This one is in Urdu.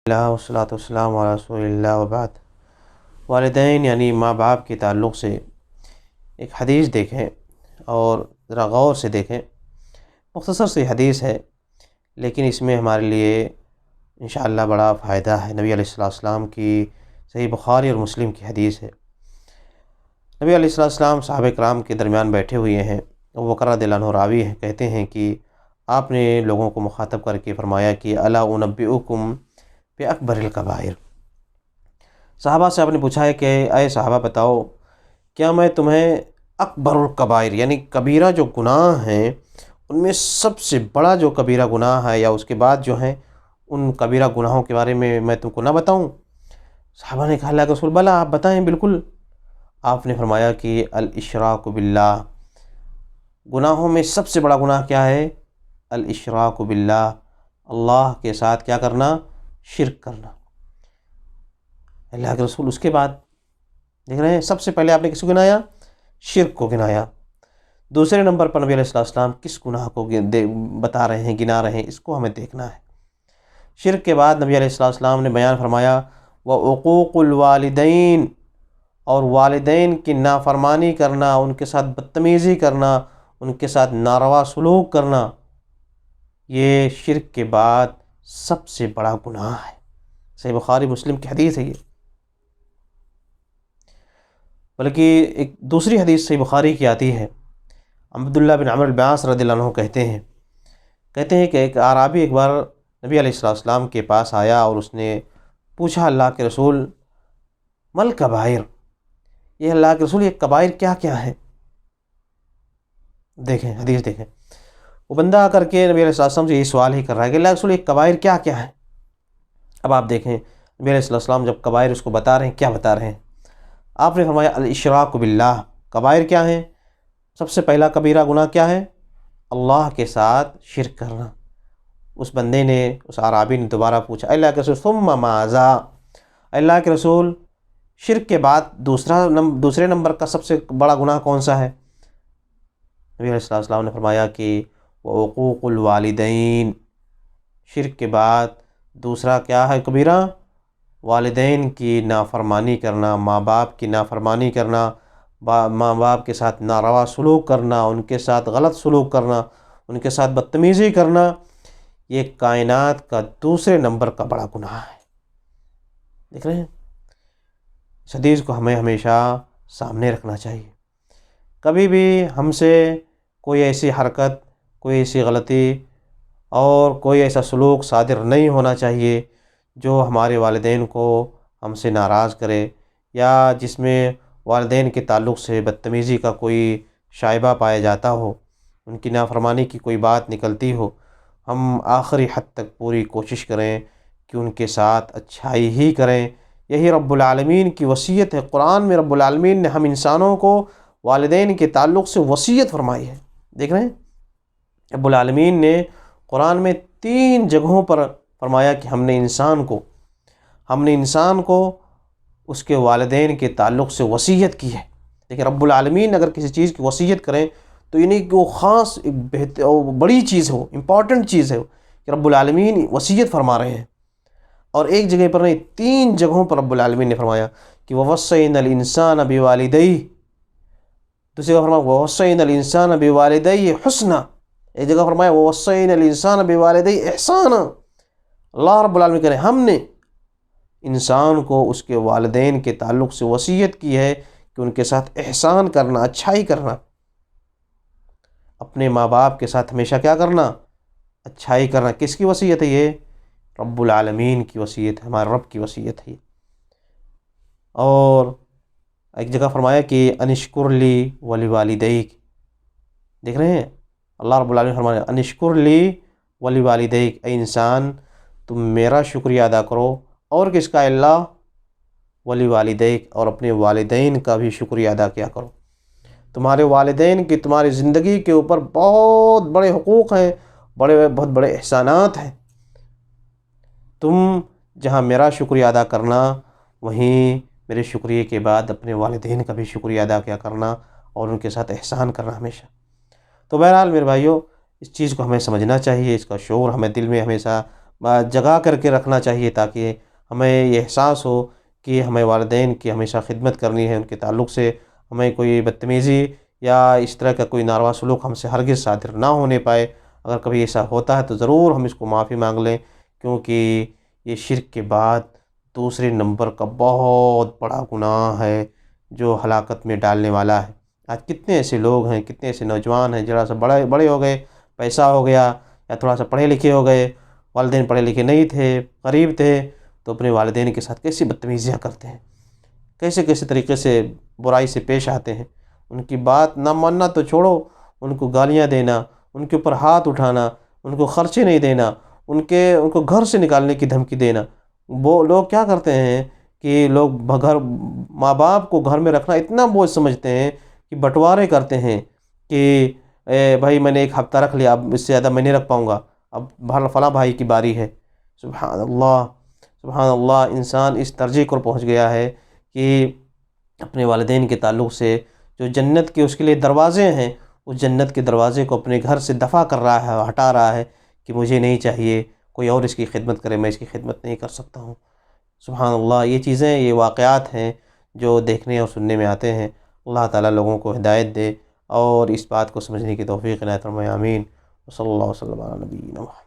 اللہ والصلاۃ والسلام علی رسول اللہ وبعد۔ والدین یعنی ماں باپ کے تعلق سے ایک حدیث دیکھیں اور ذرا غور سے دیکھیں۔ مختصر سی حدیث ہے لیکن اس میں ہمارے لیے انشاءاللہ بڑا فائدہ ہے۔ نبی علیہ السلام کی صحیح بخاری اور مسلم کی حدیث ہے۔ نبی علیہ السلام صحابہ کرام کے درمیان بیٹھے ہوئے ہیں، ابو بکر رضی اللہ عنہ راوی ہیں، کہتے ہیں کہ آپ نے لوگوں کو مخاطب کر کے فرمایا کہ الا انبئکم بأکبر الکبائر۔ صحابہ سے آپ نے پوچھا ہے کہ اے صحابہ بتاؤ کیا میں تمہیں اکبر الکبائر یعنی کبیرہ جو گناہ ہیں ان میں سب سے بڑا جو کبیرہ گناہ ہے یا اس کے بعد جو ہیں ان کبیرہ گناہوں کے بارے میں تم کو نہ بتاؤں؟ صحابہ نے کہا اللہ کے رسول بلا آپ بتائیں بالکل۔ آپ نے فرمایا کہ الاشراک باللہ، گناہوں میں سب سے بڑا گناہ کیا ہے؟ الاشراک باللہ، اللہ کے ساتھ کیا کرنا؟ شرک کرنا۔ اللہ کے رسول اس کے بعد دیکھ رہے ہیں سب سے پہلے آپ نے کس کو گنایا؟ شرک کو گنایا۔ دوسرے نمبر پر نبی علیہ السلام کس گناہ کو بتا رہے ہیں، گنا رہے ہیں، اس کو ہمیں دیکھنا ہے۔ شرک کے بعد نبی علیہ السلام نے بیان فرمایا وعقوق الوالدین، اور والدین کی نافرمانی کرنا، ان کے ساتھ بدتمیزی کرنا، ان کے ساتھ ناروا سلوک کرنا، یہ شرک کے بعد سب سے بڑا گناہ ہے۔ صحیح بخاری مسلم کی حدیث ہے یہ۔ بلکہ ایک دوسری حدیث صحیح بخاری کی آتی ہے، عبداللہ بن عمرو بن العاص رضی اللہ عنہ کہتے ہیں کہ ایک اعرابی ایک بار نبی علیہ السلام کے پاس آیا اور اس نے پوچھا اللہ کے رسول مل کبائر، یہ اللہ کے رسول یہ کبائر کیا کیا ہے؟ دیکھیں حدیث دیکھیں، وہ بندہ آ کر کے نبی علیہ السلام سے یہی سوال ہی کر رہا ہے کہ اللہ کے رسول یہ کبائر کیا کیا ہے؟ اب آپ دیکھیں نبی علیہ السلام جب کبائر اس کو بتا رہے ہیں، کیا بتا رہے ہیں؟ آپ نے فرمایا الاشراک باللہ، کبائر کیا ہیں؟ سب سے پہلا کبیرہ گناہ کیا ہے؟ اللہ کے ساتھ شرک کرنا۔ اس بندے نے، اس اعرابی نے دوبارہ پوچھا اللہ کے رسول ثم ماذا، اللہ کے رسول شرک کے بعد دوسرے نمبر کا سب سے بڑا گناہ کون سا ہے؟ نبی علیہ السلام نے فرمایا کہ وعقوق الوالدین، شرک کے بعد دوسرا کیا ہے کبیرہ؟ والدین کی نافرمانی کرنا، ماں باپ کی نافرمانی کرنا، ماں باپ کے ساتھ ناروا سلوک کرنا، ان کے ساتھ غلط سلوک کرنا، ان کے ساتھ بدتمیزی کرنا، یہ کائنات کا دوسرے نمبر کا بڑا گناہ ہے۔ دیکھ رہے ہیں اس حدیث کو ہمیں ہمیشہ سامنے رکھنا چاہیے۔ کبھی بھی ہم سے کوئی ایسی حرکت، کوئی ایسی غلطی اور کوئی ایسا سلوک صادر نہیں ہونا چاہیے جو ہمارے والدین کو ہم سے ناراض کرے یا جس میں والدین کے تعلق سے بدتمیزی کا کوئی شائبہ پایا جاتا ہو، ان کی نافرمانی کی کوئی بات نکلتی ہو۔ ہم آخری حد تک پوری کوشش کریں کہ ان کے ساتھ اچھائی ہی کریں۔ یہی رب العالمین کی وصیت ہے۔ قرآن میں رب العالمین نے ہم انسانوں کو والدین کے تعلق سے وصیت فرمائی ہے۔ دیکھ رہے ہیں رب العالمین نے قرآن میں 3 جگہوں پر فرمایا کہ ہم نے انسان کو اس کے والدین کے تعلق سے وصیت کی ہے۔ لیکن رب العالمین اگر کسی چیز کی وصیت کریں تو یہ نہیں کہ وہ خاص ایک بڑی چیز ہو، امپورٹنٹ چیز ہے کہ رب العالمین وصیت فرما رہے ہیں۔ اور ایک جگہ پر نہیں، 3 جگہوں پر رب العالمین نے فرمایا کہ وَوَصَّيْنَا الْإِنسَانَ بِوَالِدَيْهِ، دوسری جگہ فرمایا وَوَصَّيْنَا الْإِنسَانَ بِوَالِدَيْهِ حُسْنًا، ایک جگہ فرمایا وَوَصَّيْنَا الْإِنسَانَ بِوَالِدَيْهِ إِحْسَانًا۔ اللہ رب العالمین کہہ رہے ہیں ہم نے انسان کو اس کے والدین کے تعلق سے وصیت کی ہے کہ ان کے ساتھ احسان کرنا، اچھائی کرنا۔ اپنے ماں باپ کے ساتھ ہمیشہ کیا کرنا؟ اچھائی کرنا۔ کس کی وصیت ہے یہ؟ رب العالمین کی وصیت ہے، ہمارے رب کی وصیت ہے۔ اور ایک جگہ فرمایا کہ انشکر لی ولوالدیک، دیکھ رہے ہیں اللہ رب العالمین فرمایا انشکر لی ولوالدیک، اے انسان تم میرا شکریہ ادا کرو، اور کس کا؟ اللہ ولوالدیک، اور اپنے والدین کا بھی شکریہ ادا کیا کرو۔ تمہارے والدین کی تمہاری زندگی کے اوپر بہت بڑے حقوق ہیں، بہت بڑے احسانات ہیں۔ تم جہاں میرا شکریہ ادا کرنا، وہیں میرے شکریہ کے بعد اپنے والدین کا بھی شکریہ ادا کیا کرنا اور ان کے ساتھ احسان کرنا ہمیشہ۔ تو بہرحال میرے بھائیوں اس چیز کو ہمیں سمجھنا چاہیے، اس کا شعور ہمیں دل میں ہمیشہ جگا کر کے رکھنا چاہیے، تاکہ ہمیں یہ احساس ہو کہ ہمیں والدین کی ہمیشہ خدمت کرنی ہے، ان کے تعلق سے ہمیں کوئی بدتمیزی یا اس طرح کا کوئی ناروا سلوک ہم سے ہرگز صادر نہ ہونے پائے۔ اگر کبھی ایسا ہوتا ہے تو ضرور ہم اس کو معافی مانگ لیں، کیونکہ یہ شرک کے بعد دوسرے نمبر کا بہت بڑا گناہ ہے جو ہلاکت میں ڈالنے والا ہے۔ آج کتنے ایسے لوگ ہیں، کتنے ایسے نوجوان ہیں، ذرا سا بڑے ہو گئے، پیسہ ہو گیا یا تھوڑا سا پڑھے لکھے ہو گئے، والدین پڑھے لکھے نہیں تھے، غریب تھے، تو اپنے والدین کے ساتھ کیسی بدتمیزیاں کرتے ہیں، کیسے طریقے سے برائی سے پیش آتے ہیں۔ ان کی بات نہ ماننا تو چھوڑو، ان کو گالیاں دینا، ان کے اوپر ہاتھ اٹھانا، ان کو خرچے نہیں دینا، ان کو گھر سے نکالنے کی دھمکی دینا۔ وہ لوگ کیا کرتے ہیں کہ لوگ ماں باپ کو گھر میں رکھنا اتنا بوجھ سمجھتے ہیں کہ بٹوارے کرتے ہیں کہ بھائی میں نے ایک ہفتہ رکھ لیا، اب اس سے زیادہ میں نہیں رکھ پاؤں گا، اب فلاں بھائی کی باری ہے۔ سبحان اللہ، سبحان اللہ، انسان اس درجے پر پہنچ گیا ہے کہ اپنے والدین کے تعلق سے جو جنت کے اس کے لیے دروازے ہیں، اس جنت کے دروازے کو اپنے گھر سے دفع کر رہا ہے، ہٹا رہا ہے کہ مجھے نہیں چاہیے، کوئی اور اس کی خدمت کرے، میں اس کی خدمت نہیں کر سکتا ہوں۔ سبحان اللہ، یہ چیزیں، یہ واقعات ہیں جو دیکھنے اور سننے میں آتے ہیں۔ اللہ تعالیٰ لوگوں کو ہدایت دے اور اس بات کو سمجھنے کی توفیق عنایت فرمائے، آمین۔ صلی اللہ وسلم علی نبینا محمد۔